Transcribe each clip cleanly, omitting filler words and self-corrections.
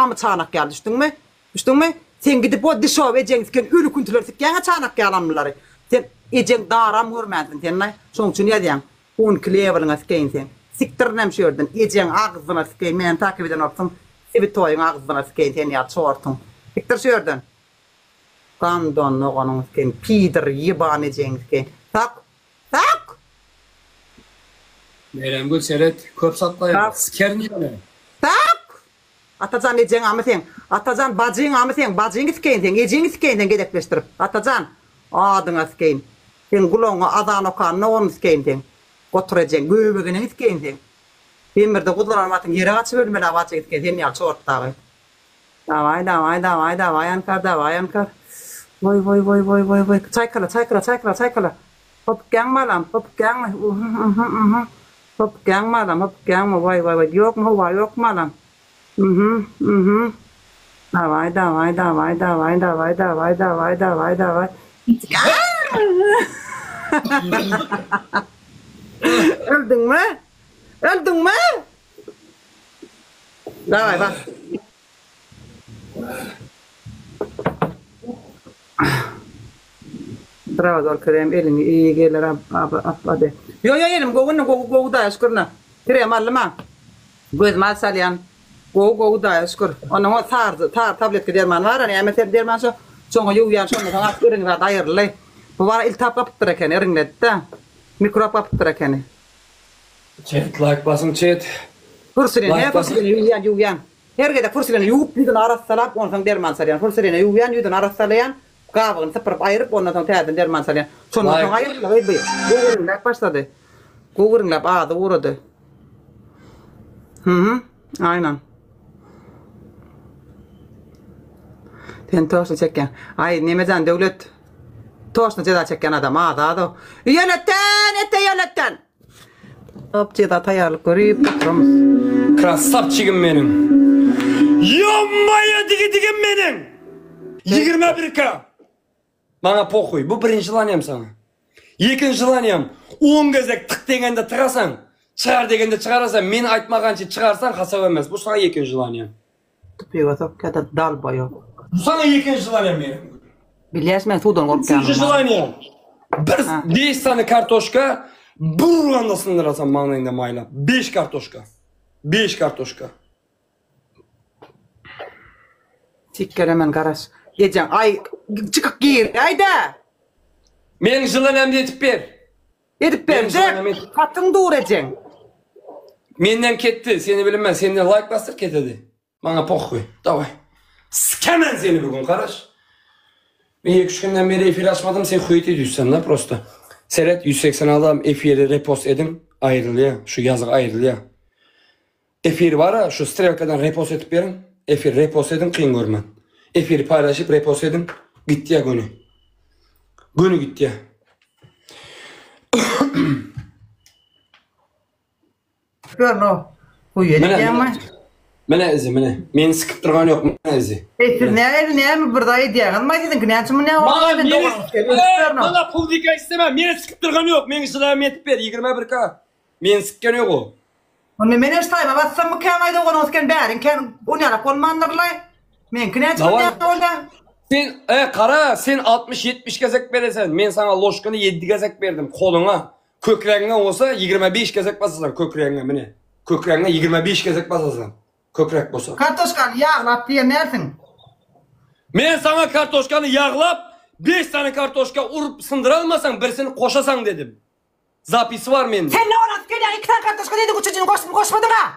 amı çanak geldi, düştün mü? Sen gidip o dışarı ecengizken ölü küntüler sikkene çanak gelamları. Sen eceng daram görmedin sen ne? Şoň üçin ýa-diýen 10 klewerine sikeň sen. Siktirnem şördün. Eceng ağzyna sikeň men takip eden opsam. Sebit toýun ağzyna sikeň sen ýa çortun. Siktir şördün. Kandon oğanın sikeň pider ýyban ejeng sikeň. Tak. Meyrem gül seret köp satlaýar. Sikerin ýa. Tak. Atacan ejeng amy sen. Atacan bajyň amy sen. Bajyň sikeň sen. Ejeng sikeň sen gedekleşdirip. Atacan adyňa sikeň. Sen guloňa adan okan noň sikeň sen. Goturajak göbegine sikeň sen. Bemirde gudlanmatyň ýere gaçyp ölmeli awaça gitken sen ýa çortdagy. Davay ankar. Voy. Çaykala. Hop gang malam. Hop gang malam. Vay. Yok malam. Davay. Öldün mü? Davay bak. Bravo dol krem elini iyi gelir hadi. Yo elim goğu da şükürna. Krem alma. Göz mal salyan. Goğu da şükür. Onu o tar tablet derman var hani emeter derman so. Soňa ýuwyan şonu taňa görüňe daýyrly. Bu var iltap yapıpdyr eken eriňletde. Mikrop yapıpdyr eken. Chat like basın chat. Fırsırene ýuwyan. Hergede fırsırene ýuwup ýüdün arassalap ondan derman salyan. Fırsırene ýuwyan ýüdün arassalayan. Gabyny sypyryp aýryp ondan soň täzeden derman salyan. Şondan soň aýryp goýurlap başlady. Goýurlap ady urady. Aynen. Sen toşna çeken. Ay nemejan döwlet. Toşna jeda çeken adam ady. Ýönetten. Hop jeda taýýarlyk görüp oturmamız. Krasavçygym menim. Ýommaýa digim menim. 21K. Bana pohuy. Bu birinci желанием sana. İkinci желанием 10 gezek tık degende tırasan, çıgar degende çıgarasan, men aytmagança çıgarsan hasap emes. Bu sana ikinci желанием. Tupiga sok kada dal boyo. Bu sana ikinci желанием menim. Bilýäs men sudan gorkýanym. Üçüncü желанием. 5 tane kartoşka, burganda sındırasan maňynda maýlap. 5 kartoşka. Sikkeremen garaş. Ejeng ay çıkıp gir. Aýda. Men желаниemdi etip ber. Edip berdi. Katyň dur ejeng. Menden ketdi, seni bilinmez. Senden like bastır ketedi. Bana pohuy. Davay. Sikemen seni bugün karaş. Ben 2-3 günden beri efir açmadım. Sen hüyeti düşsen la prosta. Seret 180 adam efiri repost edin. Ayrılıyor. Şu yazık ayrılıyor. Efir var ha. Şu strelkadan repost edip verin. Efir repost edin. Kıyın görmen. Efiri paylaşıp repost edin. Gitti ya günü. Günü gitti ya. Görno. Hüyeti gelme. Mene izi mene. Meni sıkıp durgan yok mene izi. Siz ne mi burada diýen? Ma diýdin ki näçe ne Bana pul dika istemem. Meni sıkıp durgan yok. Meni silahımı etip ver. 21K. Meni sıkken yok o. Onu men eştaýma batsam mükemmelde gonosken bärin ken unyala kolmandyrlay. Men näçe bolda? Sen kara sen 60-70 gezek beresen. Men sana loşkany 7 gezek berdim koluna. Kökreğine olsa 25 gezek basasan kökreğine mene. Kökreğine 25 gezek basasan. Kökrek bolsa. Kartoşkan ýaglap diýersin. Men sana kartoşkanı yağlap 5 tane kartoşka urup sındıralmasan birisini koşasan dedim. Zapisi var mende. Sen ne olat gel 2 tane kartoşka dedi üçüncünü koşmadın ha.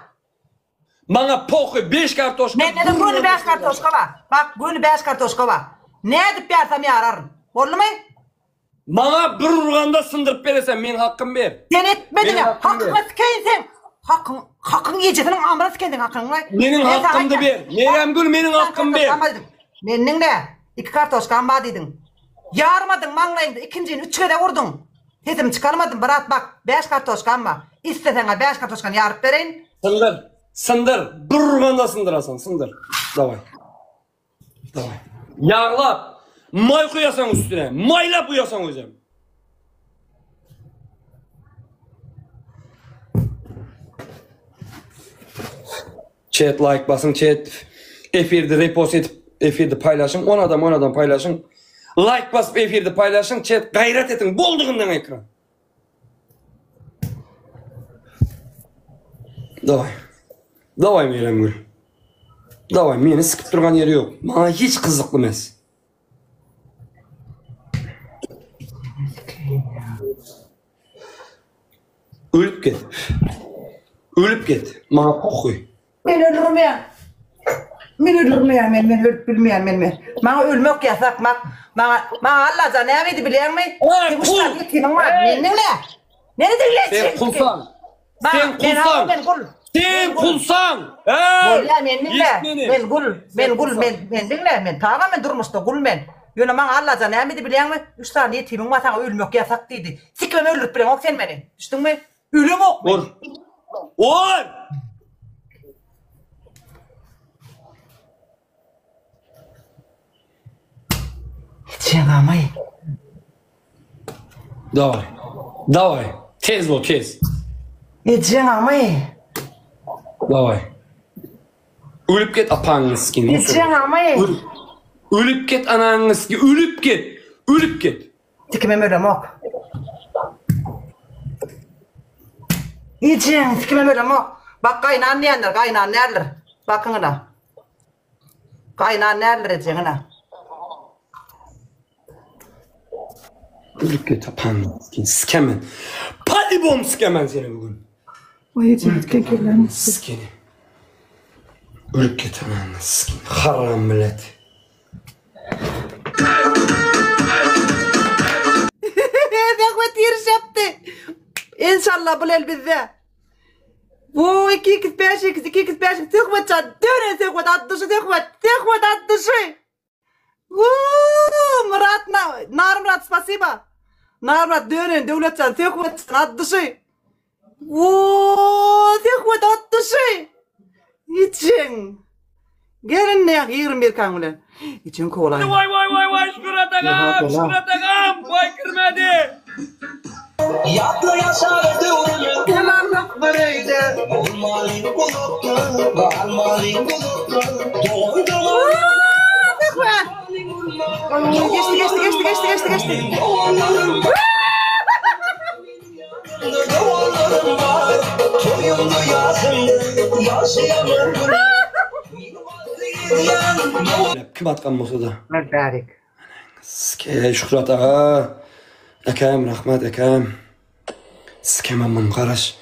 Bana pohuy 5 kartoşka. Men dedim günü 5 kartoşka var. Bak günü 5 kartoşka var. Ne edip bersem yararım. Bolmy? Bana bir urganda sındırıp beresen men hakkım ber. Sen etmedin ya. Hakkını sikeyin sen. Hakkın yiyeceksin amra sikendin hakkını. Menin hakkımdı ber. Meyrem gül menin hakkım ber. Menin de 2 kartoşkan var dedin. Yarmadın maňlaýynda ikincini 3'e de vurdun. Hedim çıkarmadın bırak bak 5 kartoşkan var. İstesene 5 kartoşkan yarıp bereyin. Sındır. Bir urganda sındırasan sındır. Davay. Yağlap. May koyasan üstüne. Maylap uyasan hocam. Chat like basın chat. Efirde repost edip efirde paylaşın. 10 adam paylaşın. Like basıp efirde paylaşın. Chat gayret etin. Bolduğundan ekran. Davay. Davay Meyrem Gül. Davay, meni sıkıp durgan yeri yok. Bana hiç kızıklı emas. Ölüp ket. Ölüp ket. Bana pokuy. Men ölürüm ya. Men ölürüm ya. Men ölüp bilmeyen men. Bana ölmek yasak. Bana Allah canı eviydi biliyor musun? Hey, kul! Ne? Ne dinlesin? Sen kulsan. Sen Ben kulsan. Sen kulsan. Hey! Men dinle. Men tamamen durmuştu gul men. Yöne bana Allah canı eviydi biliyor musun? 3 tane timim var sana ölmek yasak dedi. Sikmem ölürüp bilen ok sen beni. Düştün mü? Ölüm ok. Vur. Vur! Çegamay. Davay. Davay. Tez ol tez. Çegamay. Davay. Ölüp ket apağınız ki. Çegamay. Ölüp ket ananız ki. Ölüp ket. Ölüp ket. Sikmem ölüm ok. Sikmem ölüm ok. Bak kaynan nerler. Bakın da. Kaynan nerler edeceğine. Ölüp ket apağınız ki. Sikemen. Palibom sikemen seni bugün. Oy çekirlerim. Sikeni. Ölüp ket ananız ki. Haram millet. Dehvet yeriş yaptı. İnşallah bu el bizde. Bu 2-5 Dehvet çat. Döne Dehvet attışı Dehvet attışı. Murat Murat спасибо. Murat döne Devletcan Dehvet attışı. Dehvet attışı. İçin. Gelin ne 21 kan ulan. İçin kolay. Vay şükret ağam. Vay kırmadı. Yapla yaşardı onu. Yalanlık böyleydi. Olmalıyım kuluklu, varmalıyım kuluklu. Doğru Geçti. doğallarım var. Toyumdu yazımdı, yaşayamadım. Kim atkan olsa da. Merdarik. Sike şükret ağa. Ekem rahmet ekem. Sikemem bunu kardeş.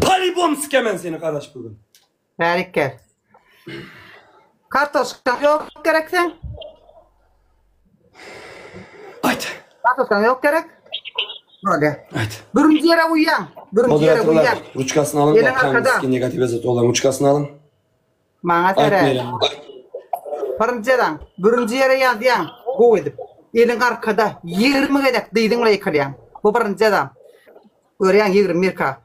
Palibom sikemen seni kardeş bugün. Berik gel. Kartoşkan yok gereksen. Haydi. Kartoşkan yok gerek. Öyle. Haydi. Birinci yere uyuyan. Moderatörler ruçkasını alın. Gelin Bakın arkada. sikin negatif ezat olan ruçkasını alın. Bana Haydi tere. Meyrem. Birinci yere yazıyan. Go edip. Elin arkada 20 gedek deydin oraya yıkalayan. Bu birinci adam. Öğreyen 20 mirka.